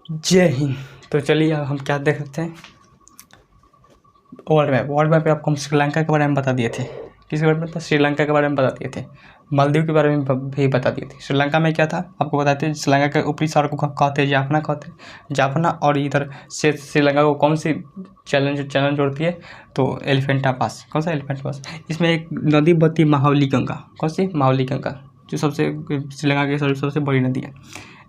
जय हिंद। तो चलिए अब हम क्या देख सकते हैं, वर्ल्ड मैप पे आपको हम श्रीलंका के बारे में बता दिए थे। किसके बारे में था? श्रीलंका के बारे में बता दिए थे। मालदीव के बारे में भी बता दिए थे। श्रीलंका में क्या था आपको बताते हैं। श्रीलंका के ऊपरी शहर को कहते हैं जाफना, कहते हैं जाफना। और इधर से श्रीलंका को कौन सी चैलेंज जोड़ती है? तो एलिफेंटा पास। कौन सा? एलिफेंटा पास। इसमें एक नदी बहती है, महावली गंगा। कौन सी? महावली गंगा, जो सबसे श्रीलंका की सबसे बड़ी नदी है।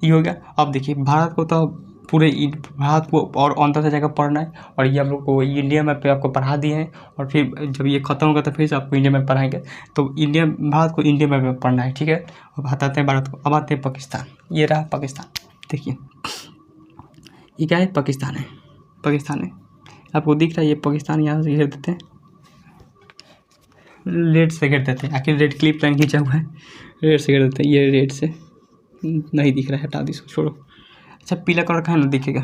ये हो गया। अब देखिए भारत को तो पूरे भारत को और अंदर से जगह पढ़ना है, और ये हम लोग को इंडिया मैप पे आपको पढ़ा दिए हैं। और फिर जब ये खत्म होगा तो फिर से आपको इंडिया मैप पढ़ाएंगे। तो भारत को इंडिया मैप में पढ़ना है, ठीक है। अब बताते हैं भारत को। अब आते हैं पाकिस्तान। ये रहा पाकिस्तान। देखिए ये क्या है? पाकिस्तान है। पाकिस्तान है, आपको दिख रहा है ये पाकिस्तान। यहाँ से घेर देते हैं, रेड से घेर देते हैं। आखिर रेड क्लिप लाइन खींचा हुआ है, रेड से घेर देते हैं। ये रेड से नहीं दिख रहा है, हटा दी इसको, छोड़ो। अच्छा पीला कलर का है ना, दिखेगा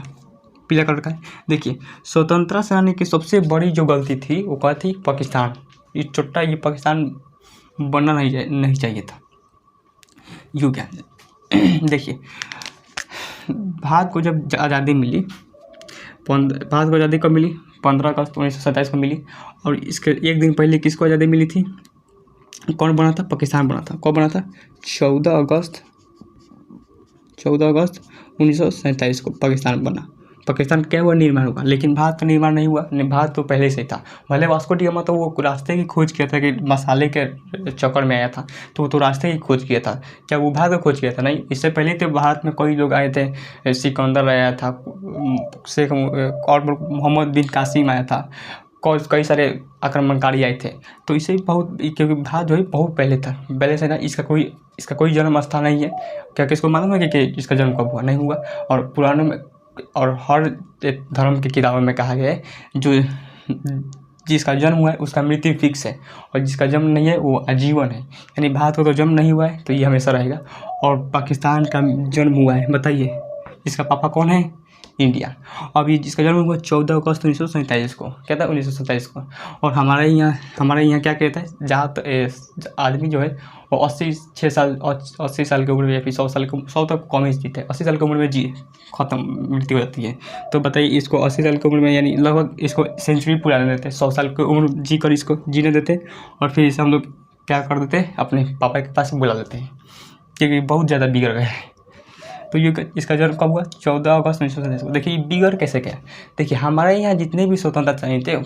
पीला कलर का है। देखिए स्वतंत्रता सेनानी की सबसे बड़ी जो गलती थी वो क्या थी? पाकिस्तान। ये छोटा ये पाकिस्तान बनना नहीं चाहिए था। यूँ क्या देखिए भारत को जब आज़ादी मिली, भारत को आज़ादी कब मिली? 15 अगस्त 1947 को मिली। और इसके एक दिन पहले किसको आज़ादी मिली थी? कौन बना था? पाकिस्तान बना था। कब बना था? 14 अगस्त 1947 को पाकिस्तान बना। पाकिस्तान क्या हुआ? निर्माण हुआ। लेकिन भारत का निर्माण नहीं हुआ। भारत तो पहले से ही था। भले वास्को डी गामा तो वो रास्ते की खोज किया था कि मसाले के चक्कर में आया था, तो वो तो रास्ते की खोज किया था। क्या वो भारत का खोज किया था? नहीं। इससे पहले तो भारत में कई लोग आए थे। सिकंदर आया था, शेख और मोहम्मद बिन कासिम आया था, कई सारे आक्रमणकारी आए थे। तो इसे बहुत, क्योंकि भारत जो है बहुत पहले था, पहले से ना। इसका कोई जन्म स्थान नहीं है। क्या किसको मालूम है कि इसका जन्म कब हुआ? नहीं हुआ। और पुराणों में और हर धर्म की किताबों में कहा गया है जो जिसका जन्म हुआ है उसका मृत्यु फिक्स है, और जिसका जन्म नहीं है वो आजीवन है। यानी भारत को तो जन्म नहीं हुआ है तो ये हमेशा रहेगा। और पाकिस्तान का जन्म हुआ है। बताइए इसका पापा कौन है? इंडिया। अब ये जिसका जन्म हुआ 14 अगस्त 1947 को। क्या था? 1947 को। और हमारे यहाँ क्या कहता है, जहाँ आदमी जो है वो 80 साल की उम्र में या फिर 100 तक कम ही जीते। 80 साल की उम्र में खत्म मृत्यु हो जाती है। तो बताइए इसको 80 साल की उम्र में, यानी लगभग इसको सेंचुरी पुराने देते हैं। 100 साल की उम्र जी कर इसको जीने देते हैं। और फिर इसे हम लोग क्या कर देते हैं? अपने पापा के पास बुला देते हैं, क्योंकि बहुत ज़्यादा बिगड़ गए। तो ये इसका जन्म कब हुआ? 14 अगस्त 1947 को। देखिए बिगड़ कैसे गया। देखिए हमारे यहाँ जितने भी स्वतंत्रता सेनानी थे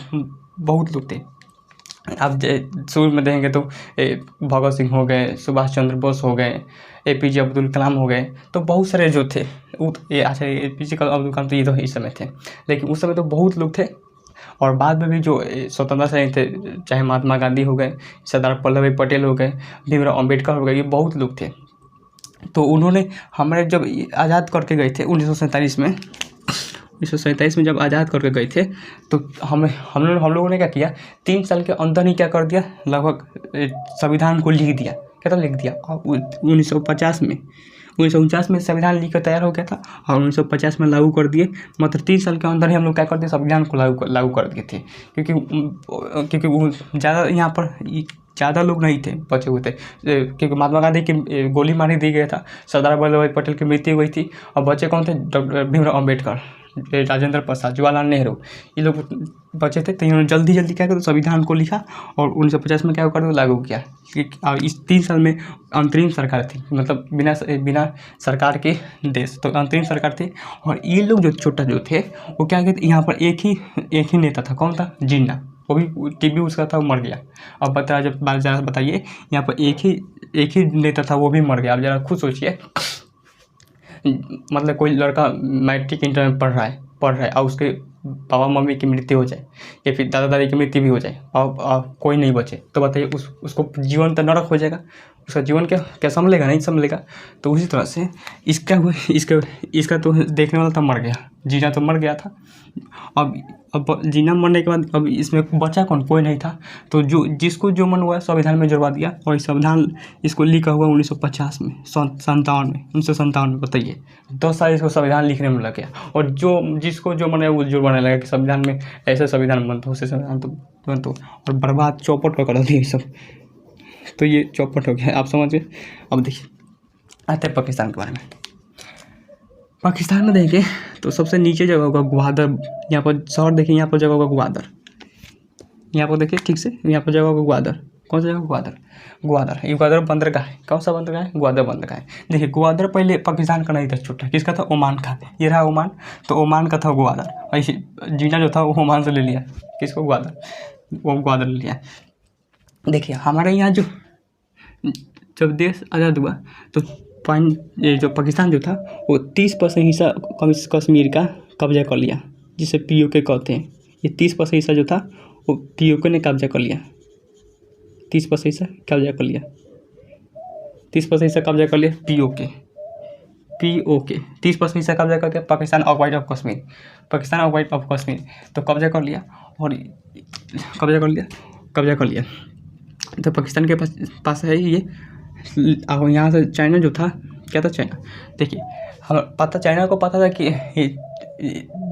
बहुत लोग थे। आप शुरू में देखेंगे तो भगत सिंह हो गए, सुभाष चंद्र बोस हो गए, APJ अब्दुल कलाम हो गए। तो बहुत सारे जो थे अच्छा APJ अब्दुल कलाम तो ये तो इस समय थे, लेकिन उस समय तो बहुत लोग थे। और बाद में भी जो स्वतंत्रता सेनानी थे, चाहे महात्मा गांधी हो गए, सरदार वल्लभ भाई पटेल हो गए, भीमराव अम्बेडकर हो गए, ये बहुत लोग थे। तो उन्होंने हमारे जब आज़ाद करके गए थे 1947 में, 1947 में जब आज़ाद करके गए थे, तो हम लोगों ने क्या किया? 3 साल के अंदर ही क्या कर दिया? लगभग संविधान को लिख दिया। क्या था? लिख दिया। 1950 में 1949 में संविधान लिख कर तैयार हो गया था, और 1950 में लागू कर दिए। मात्र 3 साल के अंदर ही हम लोग क्या कर दिए? संविधान को लागू कर दिए थे। क्योंकि वो ज़्यादा यहाँ पर ज़्यादा लोग नहीं थे, बचे हुए थे। क्योंकि महात्मा गांधी की गोली मारी दी गया था, सरदार वल्लभ भाई पटेल की मृत्यु हुई थी, और बचे कौन थे? डॉक्टर भीमराव अम्बेडकर, राजेंद्र प्रसाद, जवाहरलाल नेहरू, ये लोग बचे थे। तो इन्होंने जल्दी क्या किया? संविधान को लिखा और 1950 में क्या कर लागू किया। और इस 3 साल में अंतरिम सरकार थी, मतलब बिना सरकार के देश, तो अंतरिम सरकार थी। और ये लोग जो छोटा जो थे वो क्या कहते, यहाँ पर एक ही नेता था। कौन था? जिन्ना। वो भी TB उसका था, वो मर गया। अब जरा बताइए, यहाँ पर एक ही नेता था, वो भी मर गया। अब जरा खुद सोचिए, मतलब कोई लड़का मैट्रिक इंटर में पढ़ रहा है और उसके पापा मम्मी की मृत्यु हो जाए, या फिर दादा दादी की मृत्यु भी हो जाए, और कोई नहीं बचे, तो बताइए उसको जीवन तो नरक हो जाएगा। उसका जीवन क्या संभलेगा? नहीं संभलेगा। तो उसी तरह से इसका तो देखने वाला तो मर गया, जीना तो मर गया था। अब जीना मरने के बाद अब इसमें बचा कौन? कोई नहीं था। तो जिसको जो मन हुआ संविधान में जुड़वा दिया, और संविधान इसको लिखा हुआ 1950 में, 1957 में। बताइए 10 साल इसको संविधान लिखने में लग गया। और जिसको जो मन है वो जुड़वाने लगा कि संविधान में ऐसे संविधान बनता, उससे संविधान तो बनता, और बर्बाद चौपट कर दिया ये सब। तो ये चौपट हो गया, आप समझिए। अब देखिए आते हैं पाकिस्तान के बारे में। पाकिस्तान में देखें तो सबसे नीचे जगह होगा ग्वादर, यहाँ पर शहर देखिए, यहाँ पर जगह होगा ग्वादर, यहाँ पर देखिए ठीक से, यहाँ पर जगह होगा ग्वादर। कौन सा जगह? ग्वादर। ग्वादर, ये ग्वादर बंदरगाह है। कौन सा बंदरगाह है? ग्वादर बंदरगाह है। देखिए ग्वादर पहले पाकिस्तान का नहीं था, छोटा किसका था? ओमान का। ये रहा ओमान, तो ओमान का था ग्वादर, और जीना जो था वो ओमान से ले लिया। किसको? ग्वादर, वो ग्वादर ले लिया। देखिए हमारे यहाँ जब देश आज़ाद हुआ तो ये जो पाकिस्तान जो था वो 30% हिस्सा कश्मीर का कब्जा कर लिया, जिसे POK कहते हैं। ये 30% हिस्सा जो था वो POK ने कब्जा कर लिया, 30% हिस्सा कब्जा कर लिया, 30% हिस्सा कब्जा कर लिया POK 30% हिस्सा कब्जा करके Pakistan occupied of Kashmir, Pakistan occupied of Kashmir तो कब्जा कर लिया, और कब्जा कर लिया। तो पाकिस्तान के पास है ये। अब यहाँ से चाइना जो था, क्या था? चाइना। देखिए चाइना को पता था कि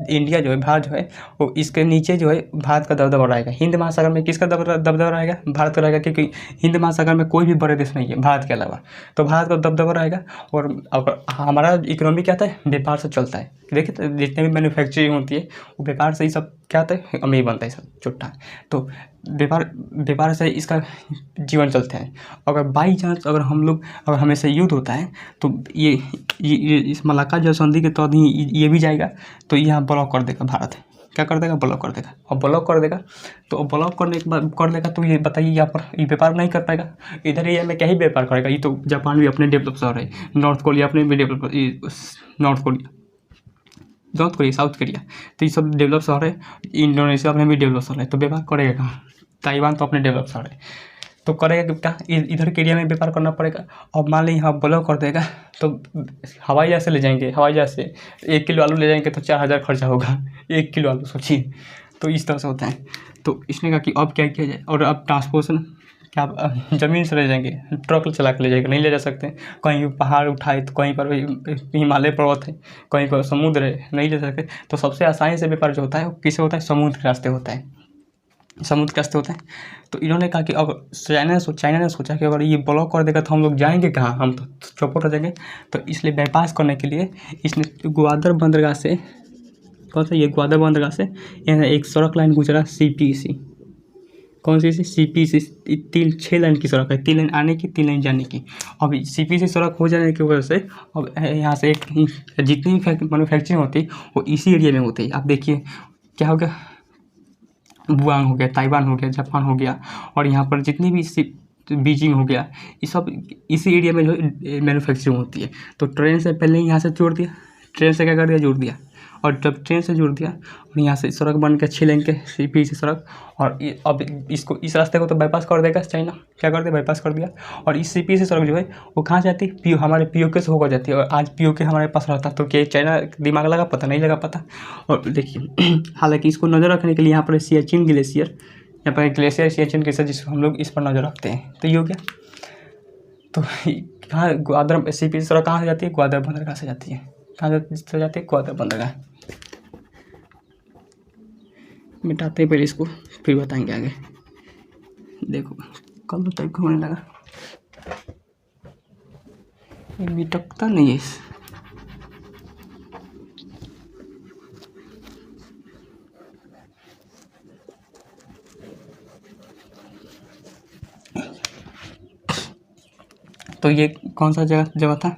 इंडिया जो है, भारत जो है वो इसके नीचे जो है भारत का दबदबा रहेगा। हिंद महासागर में किसका दबदबा रहेगा? भारत का रहेगा, क्योंकि हिंद महासागर में कोई भी बड़े देश नहीं है भारत के अलावा, तो भारत का दबदबा रहेगा। और हमारा इकोनॉमी क्या होता है? व्यापार से चलता है। देखिए तो जितने भी मैन्युफैक्चरिंग होती है वो व्यापार से ही सब क्या होता है? अमीर बनता है सब चुट्टा। तो व्यापार से इसका जीवन चलते हैं। अगर बाई चांस अगर हमें से युद्ध होता है तो ये इस मलाक्का जलसंधि के तहत ही ये भी जाएगा, तो यहाँ ब्लॉक कर देगा भारत। क्या कर देगा? ब्लॉक कर देगा। और ब्लॉक कर देगा तो ब्लॉक करने के बाद कर देगा, तो ये बताइए यहाँ पर ये व्यापार नहीं कर पाएगा। इधर एरिया में क्या ही व्यापार करेगा? ये तो जापान भी अपने डेवलप शहर है, नॉर्थ कोरिया अपने भी डेवलप, साउथ कोरिया, तो ये सब डेवलप शहर है। इंडोनेशिया अपने भी डेवलप शहर है, तो व्यापार करेगा कहाँ? ताइवान तो अपने डेवलप शहर है, तो करेगा क्या? इधर के एरिया में व्यापार करना पड़ेगा। और मान ली यहाँ ब्लॉक कर देगा तो हवाई जहाज से ले जाएंगे, हवाई जहाज से 1 किलो आलू ले जाएंगे तो 4000 खर्चा होगा, 1 किलो आलू, सोचिए। तो इस तरह से होता है। तो इसने कहा कि अब क्या किया जाए, और अब ट्रांसपोर्टेशन क्या ज़मीन से ले जाएंगे, ट्रक चला के ले जाएंगे, नहीं ले जा सकते। कहीं पहाड़ उठाए तो कहीं पर हिमालय पर्वत है, कहीं पर समुद्र है, नहीं ले सकते। तो सबसे आसानी से व्यापार जो होता है वो किससे होता है? समुद्र के रास्ते होता है, समुद्र के रास्ते होता है। तो इन्होंने कहा कि अगर चाइना ने सोचा कि अगर ये ब्लॉक कर देगा तो हम लोग जाएंगे कहाँ? हम तो चौपट हो जाएंगे। तो इसलिए बाईपास करने के लिए इसने ग्वादर बंदरगाह से, कौन सा? ये ग्वादर बंदरगाह से यहाँ एक सड़क लाइन गुजरा, CPC। कौन सी? CPC 6 लाइन की सड़क है, 3 लाइन आने की, 3 लाइन जाने की। अब CPC सड़क हो जाने की वजह से अब यहाँ से जितनी मैन्युफैक्चरिंग होती है वो इसी एरिया में होती है। आप देखिए क्या हो गया, वुहान हो गया, ताइवान हो गया, जापान हो गया, और यहाँ पर जितनी भी बीजिंग हो गया, ये सब इसी एरिया में जो मैन्युफैक्चरिंग होती है। तो ट्रेन से पहले यहाँ से जोड़ दिया, ट्रेन से क्या कर दिया? जोड़ दिया। और जब ट्रेन से जोड़ दिया और यहाँ से सड़क बन के 6 लेन के CPC सड़क, और अब इसको इस रास्ते को तो बाईपास कर देगा चाइना। क्या कर दिया? बाईपास कर दिया। और इस CPC सड़क जो है वो कहाँ जाती है? हमारे POK से होकर जाती है। और आज POK हमारे पास रहता तो क्या चाइना दिमाग लगा? पता नहीं लगा पता। और देखिए हालांकि इसको नज़र रखने के लिए यहाँ पर सियाचिन ग्लेशियर, यहाँ पर ग्लेशियर सियाचिन ग्लेशियर, जिसको हम लोग इस पर नज़र रखते हैं। तो ये हो गया। तो कहाँ ग्वादर CPC सड़क कहाँ से जाती है? ग्वादर बंदरगाह से जाती है। कहाँ से जाती है? ग्वादर बंदरगाह। मिटाते हैं पहले इसको, फिर बताएंगे आगे। देखो कल टाइप का होने लगा, ये मिटकता नहीं है। तो ये कौन सा जगह था?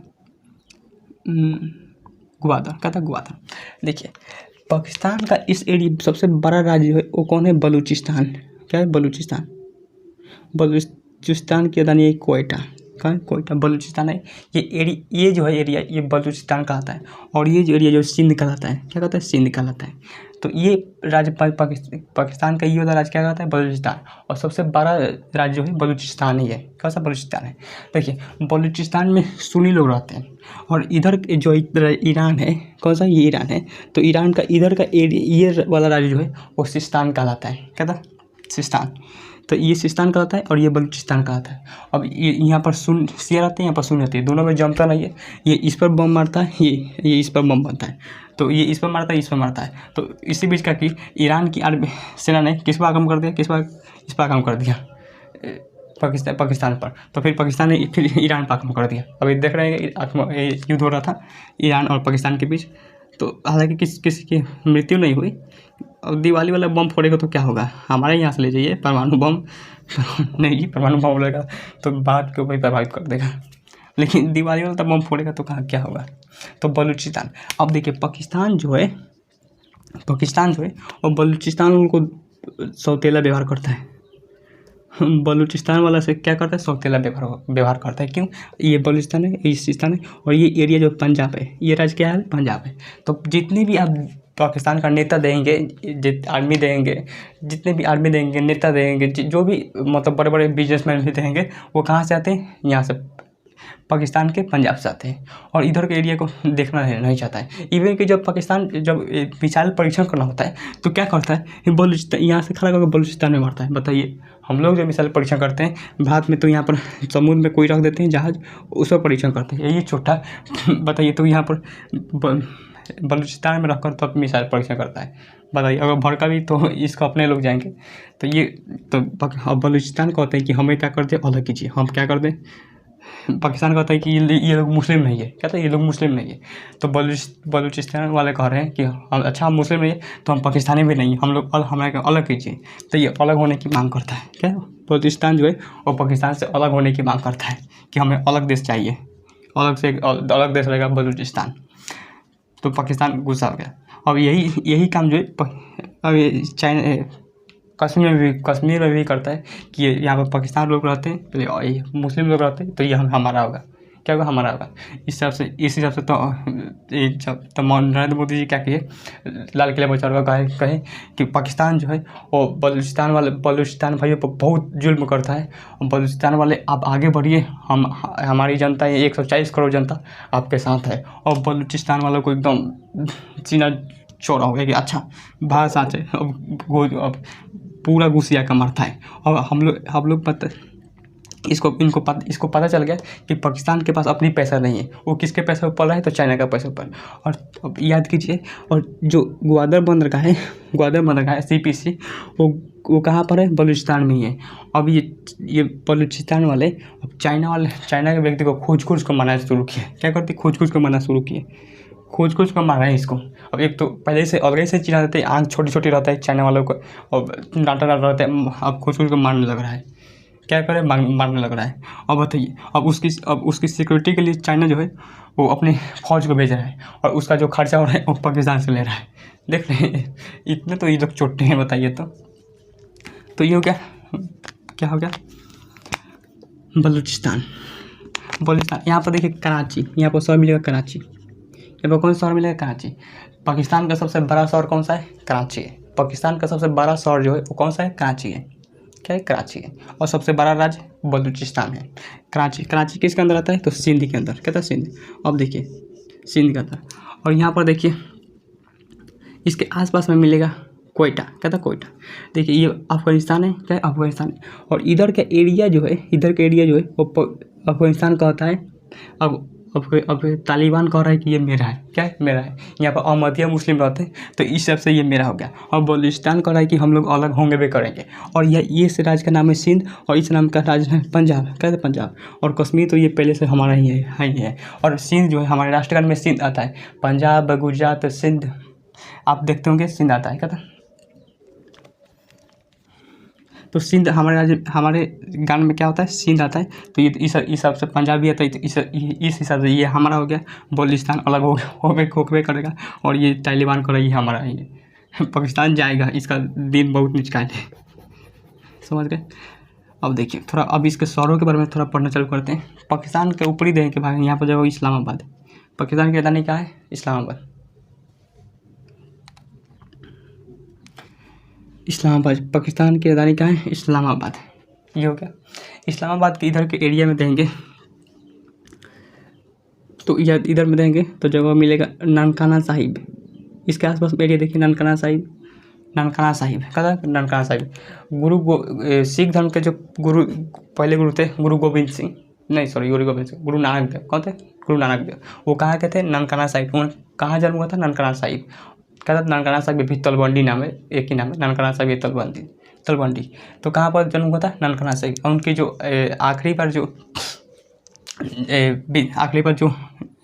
ग्वादर। क्या था? ग्वादर। देखिए पाकिस्तान का इस एरिया सबसे बड़ा राज्य है वो कौन है? बलूचिस्तान। क्या है? बलूचिस्तान। बलूचिस्तान की राजधानी है कोयटा। कहाँ है? कोयटा, बलूचिस्तान है ये जो है एरिया, ये बलूचिस्तान कहलाता है। और ये जो एरिया जो सिंध कहलाता है, क्या कहता है? सिंध कहलाता है। तो ये राज्य पाकिस्तान का ये वाला राज्य क्या कहता है? बलूचिस्तान। और सबसे बड़ा राज्य जो है बलूचिस्तान ही है। कौन सा? बलूचिस्तान है। देखिए बलूचिस्तान में सुन्नी लोग रहते हैं, और इधर जो ईरान है, कौन सा? ये ईरान है। तो ईरान का इधर का एरिया, ये वाला राज्य जो है वो सिस्तान कहलाता है। क्या था? सिस्तान। तो ये सिस्तान कहलाता है और ये बलूचिस्तान कहलाता है। अब ये यहाँ पर शिया रहते हैं, यहाँ पर सुन्नी रहती है, दोनों में जमता नहीं है। ये इस पर बम मारता है, ये इस पर बम बनता है। तो ये इस पर मारता है, इस पर मारता है। तो इसी बीच का कि ईरान की आर्मी सेना ने किस पर आक्रमण कर दिया? इस पर आक्रमण कर दिया। पाकिस्तान पर। तो फिर पाकिस्तान ने फिर ईरान पर आक्रमण कर दिया। अभी देख रहे हैं कि ये युद्ध हो रहा था ईरान और पाकिस्तान के बीच। तो हालांकि किसी की मृत्यु नहीं हुई। और दिवाली वाला बम फोड़ेगा तो क्या होगा, हमारे यहाँ से ले जाइए परमाणु बम नहीं, परमाणु बम फोड़ेगा तो भारत को भी प्रभावित कर देगा, लेकिन दिवाली वाला तो बम फोड़ेगा तो कहाँ क्या होगा। तो बलूचिस्तान, अब देखिए पाकिस्तान जो है और बलूचिस्तान को सौतेला व्यवहार करता है। बलूचिस्तान वाला से क्या करता है, सौतेला व्यवहार करता है। क्यों, ये बलूचिस्तान है, ईस्तान है, और ये एरिया जो पंजाब है, ये राज्य क्या है, पंजाब है। तो जितनी भी आप पाकिस्तान का नेता देंगे, आर्मी देंगे, जितने भी आर्मी देंगे, नेता देंगे, जो भी मतलब बड़े बड़े बिजनेसमैन भी देंगे, वो कहाँ से आते हैं, यहाँ से पाकिस्तान के पंजाब से आते हैं। और इधर के एरिया को देखना नहीं चाहता है। इवन कि जब पाकिस्तान मिसाइल परीक्षण करना होता है तो क्या करता है, बलूचिस्तान यहाँ से खड़ा करके बलूचिस्तान में मारता है। बताइए, हम लोग जो मिसाइल परीक्षण करते हैं भारत में, तो यहाँ पर समुद्र में कोई रख देते हैं जहाज, उस पर परीक्षण करते हैं। ये छोटा बताइए, तो यहाँ पर बलूचिस्तान में रखकर तो मिसाइल परीक्षण करता है। बताइए, अगर भड़का भी तो इसको अपने लोग जाएंगे। तो ये तो अब बलूचिस्तान कहते हैं कि हमें क्या करते हैं, अलग कीजिए। हम क्या करते हैं, पाकिस्तान कहता है कि ये लोग मुस्लिम नहीं है, कहता है ये लोग मुस्लिम नहीं है। तो बलूचिस्तान वाले कह रहे हैं कि हम मुस्लिम नहीं है तो हम पाकिस्तानी भी नहीं है, हम लोग हमारे अलग कीजिए। तो ये अलग होने की मांग करता है। क्या, बलूचिस्तान जो है वो पाकिस्तान से अलग होने की मांग करता है कि हमें अलग देश चाहिए, अलग देश रहेगा बलूचिस्तान। तो पाकिस्तान गुस्सा हो गया। अब यही काम जो है अब चाइना कश्मीर में भी करता है कि यहाँ पर पाकिस्तान लोग रहते हैं, पहले मुस्लिम लोग रहते हैं, तो ये हमारा होगा। क्या होगा, हमारा होगा। इस हिसाब से तो नरेंद्र मोदी जी क्या किए, लाल किले पर चढ़कर कहे कि पाकिस्तान जो है वो बलूचिस्तान भाइयों पर बहुत जुल्म करता है। और बलूचिस्तान वाले आप आगे बढ़िए, हमारी जनता, 140 करोड़ जनता आपके साथ है। और बलूचिस्तान वालों को एकदम सीना चौड़ा हो गया कि अच्छा भारत साथ है। अब पूरा घुसिया का मारता है। और हम लोग इसको पता चल गया कि पाकिस्तान के पास अपनी पैसा नहीं है, वो किसके पैसे पर पड़ रहा है, तो चाइना का पैसे पर। और अब याद कीजिए, और जो ग्वादर बंदरगाह है CPC, वो कहाँ पर है, बलूचिस्तान में ही है। अब ये बलूचिस्तान वाले अब चाइना के व्यक्ति को खोज कर मारना शुरू किए। क्या करते, खोज कर मारना शुरू किए, खोज कर मार रहे हैं इसको। अब एक तो पहले से अलग से चिढ़ा देते हैं, आँख छोटी रहता है चाइना वालों को, और डांटा रहता है। अब खोज कर मारने लग रहा है। क्या करे, मारने लग रहा है। अब बताइए, अब उसकी सिक्योरिटी के लिए चाइना जो है वो अपने फौज को भेज रहा है, और उसका जो खर्चा हो रहा है वो पाकिस्तान से ले रहा है। देख रहे हैं, इतने तो ये लोग चोटे हैं। बताइए, तो ये हो गया, क्या हो गया, बलूचिस्तान। यहाँ पर देखिए कराची, यहाँ पर शहर मिलेगा कराची। यहाँ पर कौन सा शहर मिलेगा, कराची। पाकिस्तान का सबसे बड़ा शहर कौन सा है, कराची है। पाकिस्तान का सबसे बड़ा शहर जो है वो कौन सा है, कराची है। क्या है, कराची है। और सबसे बड़ा राज्य बलूचिस्तान है। कराची किसके अंदर आता है, तो सिंध के अंदर। कहता है सिंध। अब देखिए सिंध के अंदर, और यहाँ पर देखिए इसके आसपास में मिलेगा कोयटा। कहता कोयटा। देखिए ये अफगानिस्तान है, क्या है, अफगानिस्तान है। और इधर का एरिया जो है वो अफगानिस्तान का होता है। अब तालिबान कह रहा है कि ये मेरा है। क्या है, मेरा है। यहाँ पर अहमदिया मुस्लिम रहते हैं, तो इस हिसाब से ये मेरा हो गया। और बलूचिस्तान कह रहा है कि हम लोग अलग होंगे भी करेंगे। और ये इस राज्य का नाम है सिंध, और इस नाम का राज्य है पंजाब। कहते हैं पंजाब। और कश्मीर तो ये पहले से हमारा ही है। और सिंध जो है, हमारे राष्ट्रगान में सिंध आता है। पंजाब, गुजरात, सिंध, आप देखते होंगे सिंध आता है। कहता, तो सिंध हमारे गान में क्या होता है, सिंध आता है। तो ये इस हिसाब से पंजाब भी आता है। तो इस हिसाब से ये हमारा हो गया। बलूचिस्तान अलग होके करेगा, और ये तालिबान कर रही है हमारा। ये पाकिस्तान जाएगा, इसका दिन बहुत निचकाल है। समझ गए। अब देखिए थोड़ा, अब इसके शहरों के बारे में थोड़ा पढ़ना चालू करते हैं। पाकिस्तान के ऊपरी देश के भाग, यहाँ पर जो इस्लामाबाद। पाकिस्तान की राजधानी क्या है, इस्लामाबाद। पाकिस्तान की राजधानी क्या है, इस्लामाबाद। ये हो गया। इस्लामाबाद के इधर के एरिया में देंगे, तो इधर में देंगे तो जगह मिलेगा ननकाना साहिब। इसके आसपास में एरिया देखिए, ननकाना साहिब कहता ननकाना साहिब। सिख धर्म के जो पहले गुरु थे, गुरु नानक देव। कौन थे, गुरु नानक देव। वो कहाँ के थे, ननकाना साहिब। उन्होंने कहाँ जन्म हुआ था, ननकाना साहिब। कहता ननकाना साहिब भी तलबंदी नाम है, एक ही नाम है, ननकाना साहिब तलबंदी। तलवंडी। तो कहाँ पर जन्म हुआ था? ननकाना से। और उनकी जो आखिरी बार जो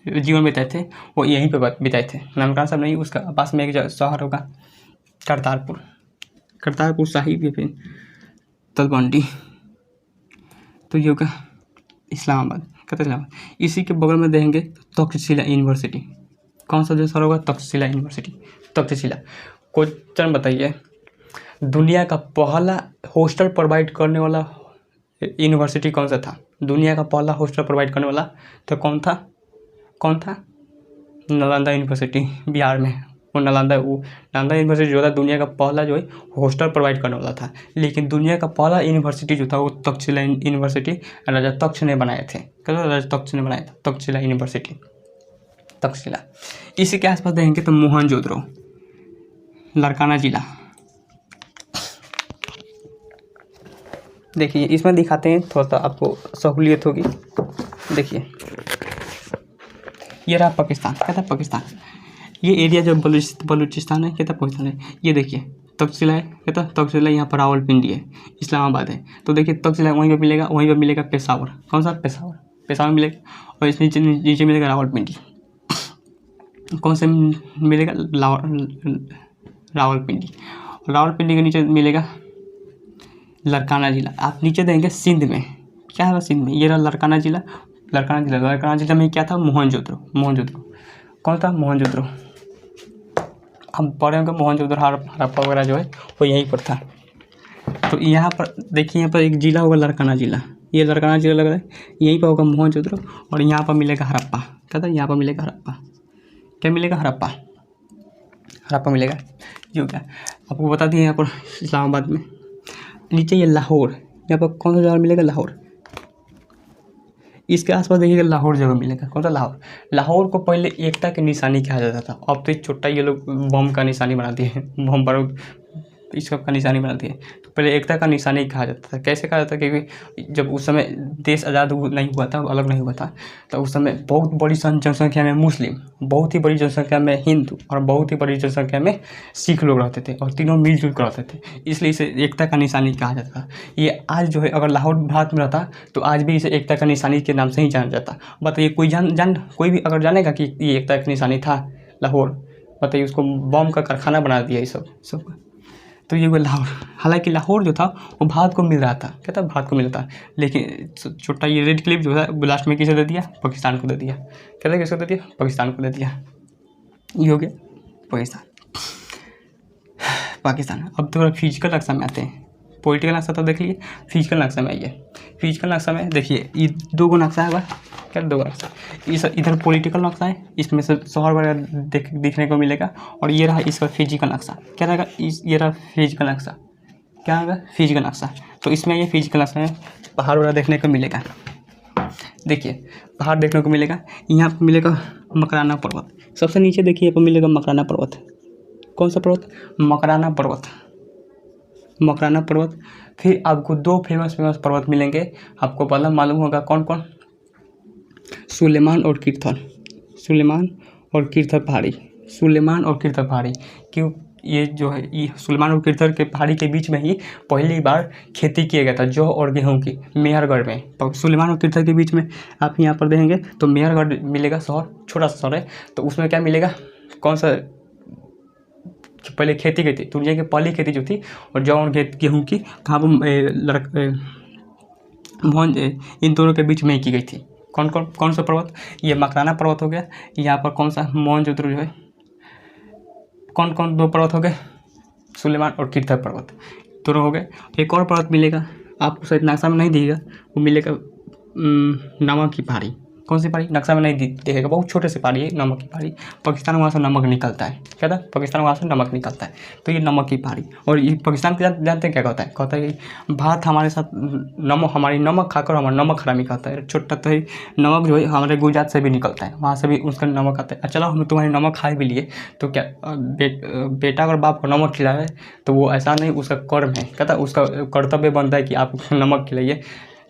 जीवन बिताए थे वो यहीं पे बिताए थे। ननकाना साहब नहीं, उसका पास में एक शहर होगा करतारपुर साहिब या फिर तलवंडी। तो ये होगा इस्लामाबाद, कहते इस्लामाबाद। इसी के बगल में देखेंगे तक्षशिला यूनिवर्सिटी। कौन सा जो सर होगा? तक्षशिला यूनिवर्सिटी, तक्षशिला। क्वेश्चन बताइए, दुनिया का पहला हॉस्टल प्रोवाइड करने वाला यूनिवर्सिटी कौन सा था? दुनिया का पहला हॉस्टल प्रोवाइड करने वाला तो कौन था? नालंदा यूनिवर्सिटी, बिहार में। वो नालंदा यूनिवर्सिटी जो था दुनिया का पहला जो है हॉस्टल प्रोवाइड करने वाला था। लेकिन दुनिया का पहला यूनिवर्सिटी जो था वो तक्षशिला यूनिवर्सिटी राजा तक्ष ने बनाए थे। राजा तक्ष ने बनाया था तक्षशिला यूनिवर्सिटी, तक्षशिला। इसी के आसपास देखेंगे तो मोहनजोदड़ो, लारकाना जिला। देखिए इसमें दिखाते हैं, थोड़ा सा आपको सहूलियत होगी। देखिए ये रहा पाकिस्तान, कहता पाकिस्तान। ये एरिया जो बलूचिस्तान है, कहता पाकिस्तान है। ये देखिए तक्षशिला है, कहता तक्षशिला। यहाँ पर रावलपिंडी है, इस्लामाबाद है। तो देखिए तक्षशिला वहीं पर मिलेगा, वहीं पर मिलेगा पेशावर। कौन सा? पेशावर मिलेगा। और इस नीचे मिलेगा रावलपिंडी। कौन से मिलेगा? रावलपिंडी के नीचे मिलेगा लारकाना जिला। आप नीचे देंगे सिंध में, क्या है सिंध में? ये रहा लारकाना जिला। लारकाना जिला में क्या था? मोहनजोदड़ो। कौन था? मोहनजोदड़ो। हम पढ़े होंगे मोहनजोदड़ो, हड़प्पा वगैरह जो है वो यहीं पर था। तो यहाँ पर देखिए, यहाँ पर एक जिला होगा लारकाना जिला। ये लारकाना जिला लग रहा है, यहीं पर होगा मोहनजोदड़ो। और यहाँ पर मिलेगा हड़प्पा। क्या था? यहाँ पर मिलेगा हड़प्पा। क्या मिलेगा? हड़प्पा मिलेगा। ये हो गया। आपको बता दिए यहाँ पर इस्लामाबाद में। नीचे ये लाहौर, यहाँ पर कौन सा जगह मिलेगा? लाहौर। इसके आसपास देखिएगा लाहौर जगह मिलेगा। कौन सा? लाहौर को पहले एकता की निशानी कहा जाता था। अब तो छोटा ये लोग बम का निशानी बना दिए हैं, बम बारूद इस सब का निशानी बना दिए। तो पहले एकता का निशानी कहा जाता था। कैसे कहा जाता था? क्योंकि जब उस समय देश आज़ाद नहीं हुआ था, अलग नहीं हुआ था, तो उस समय बहुत बड़ी जनसंख्या में मुस्लिम, बहुत ही बड़ी जनसंख्या में हिंदू और बहुत ही बड़ी जनसंख्या में सिख लोग रहते थे। और तीनों मिलजुल कर रहते थे, इसलिए इसे एकता का निशानी कहा जाता था। ये आज जो है, अगर लाहौर भारत में रहता तो आज भी इसे एकता का निशानी के नाम से ही जाना जाता। बताइए कोई भी अगर जानेगा कि ये एकता का निशानी था लाहौर? बताइए, उसको बम का कारखाना बना दिया ये सब। तो ये वो लाहौर। हालांकि लाहौर जो था वो भारत को मिल रहा था, क्या था? भारत को मिल रहा था। लेकिन छोटा ये रेड क्लिप जो था लास्ट में किसे दे दिया? पाकिस्तान को दे दिया। कहता है किसको दे दिया? पाकिस्तान को दे दिया। ये हो गया पाकिस्तान। अब थोड़ा फिजिकल नक्शा में आते हैं। पॉलिटिकल नक्शा तो देख लिए, फिजिकल नक्शा में आइए। फिजिकल नक्शा में देखिए ये 2 नक्शा है, क्या 2 नक्शा? इधर पॉलिटिकल नक्शा है, इसमें से शहर वगैरह दिखने को मिलेगा। और ये रहा इसका फिजिकल नक्शा। क्या रहेगा? ये रहा फिजिकल नक्शा। क्या होगा? फिजिकल नक्शा। तो इसमें ये फिजिकल नक्शा है, पहाड़ वगैरह देखने को मिलेगा। देखिए पहाड़ देखने को मिलेगा। यहाँ पर मिलेगा मकराना पर्वत। सबसे नीचे देखिए यहाँ पर मिलेगा मकराना पर्वत। कौन सा पर्वत? मकराना पर्वत। फिर आपको 2 फेमस पर्वत मिलेंगे। आपको पहला मालूम होगा कौन? सुलेमान और कीर्थर पहाड़ी। क्यों? ये जो है ये सुलेमान और कीर्थर के पहाड़ी के बीच में ही पहली बार खेती किया गया था जौ और गेहूं की, मेहरगढ़ में। तो सुलेमान और कीर्थर के बीच में आप यहाँ पर देखेंगे तो मेहरगढ़ मिलेगा शहर, छोटा सा शहर है। तो उसमें क्या मिलेगा? कौन सा? पहले खेती की थी, दुनिया की पहली खेती जो थी और जौ और गेहूँ की कहाँ पर इन दोनों के बीच में ही की गई थी। कौन सा पर्वत? ये मकराना पर्वत हो गया। यहाँ पर कौन सा? मोहनजोदड़ो जो है। कौन 2 पर्वत हो गए? सुलेमान और कीर्थर पर्वत, दोनों हो गए। एक और पर्वत मिलेगा, आपको शायद नक्शा में नहीं दिखेगा, वो मिलेगा नमक की पहाड़ी। कौन सी पहाड़ी? नक्शा में नहीं दिखेगा, बहुत छोटे से पहाड़ी है, नमक की पहाड़ी। पाकिस्तान वहाँ से नमक निकलता है। क्या था? पाकिस्तान वहाँ से नमक निकलता है। तो ये नमक की पहाड़ी। और ये पाकिस्तान के जानते हैं क्या कहता है? कहता है कि भारत हमारे साथ हमारी नमक खाकर हमारा नमक खराबी करता है। छोटा तो ही नमक जो है हमारे गुजरात से भी निकलता है, वहाँ से भी उसका नमक आता है। चलो हम तुम्हारी नमक खा भी लिए तो क्या बेटा अगर बाप को नमक खिलाए तो वो ऐसा नहीं, उसका कर्म है। कहता उसका कर्तव्य बनता है कि आप नमक खिलाइए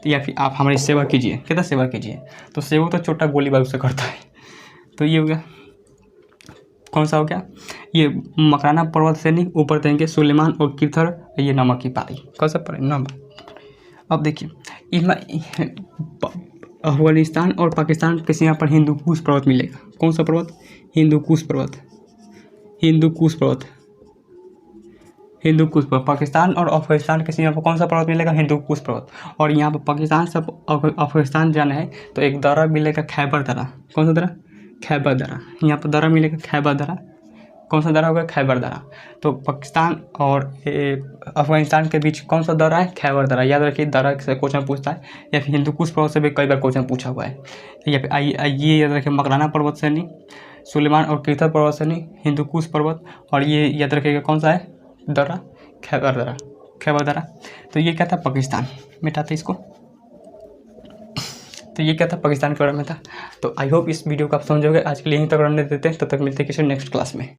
या फिर आप हमारी सेवा कीजिए। कहता सेवा कीजिए। तो सेवा तो छोटा गोलीबारी उससे करता है। तो ये हो गया। कौन सा हो गया, ये मकराना पर्वत श्रेणी, ऊपर देंगे सुलेमान और किरथर, ये नमक की पारी, कौन सा पड़े नमक। अब देखिए अफगानिस्तान और पाकिस्तान के सीमा पर हिंदू कुश पर्वत मिलेगा, कौन सा पर्वत, हिंदू कुश पर्वत, हिंदू कुश पर्वत, हिंदू कुश पर्वत। पाकिस्तान और अफगानिस्तान के सीमा पर कौन सा पर्वत मिलेगा, हिंदू कुश पर्वत। और यहाँ पर पाकिस्तान से अफगानिस्तान जाना है तो एक दर्रा मिलेगा खैबर दर्रा, कौन सा दर्रा, खैबर दर्रा, यहाँ पर दर्रा मिलेगा खैबर दर्रा, कौन सा दर्रा होगा, खैबर दर्रा। तो पाकिस्तान और अफगानिस्तान के बीच कौन सा दर्रा है, खैबर दर्रा, याद रखिए दर्रा से क्वेश्चन पूछता है, या फिर हिंदू कुश पर्वत से भी कई बार क्वेश्चन पूछा हुआ है। या फिर ये याद रखिए मकराना पर्वत श्रेणी, सुलेमान और किरथर पर्वत श्रेणी, हिंदू कुश पर्वत, और ये याद रखिएगा कौन सा है दर्रा, खैबर दर्रा, खैबर दर्रा। तो ये क्या था, पाकिस्तान, मिटाते इसको, तो ये क्या था, पाकिस्तान के बारे में था। तो आई होप इस वीडियो को आप समझोगे। आज के लिए यहीं तक रहने देते हैं, तब तक मिलते हैं किसी नेक्स्ट क्लास में।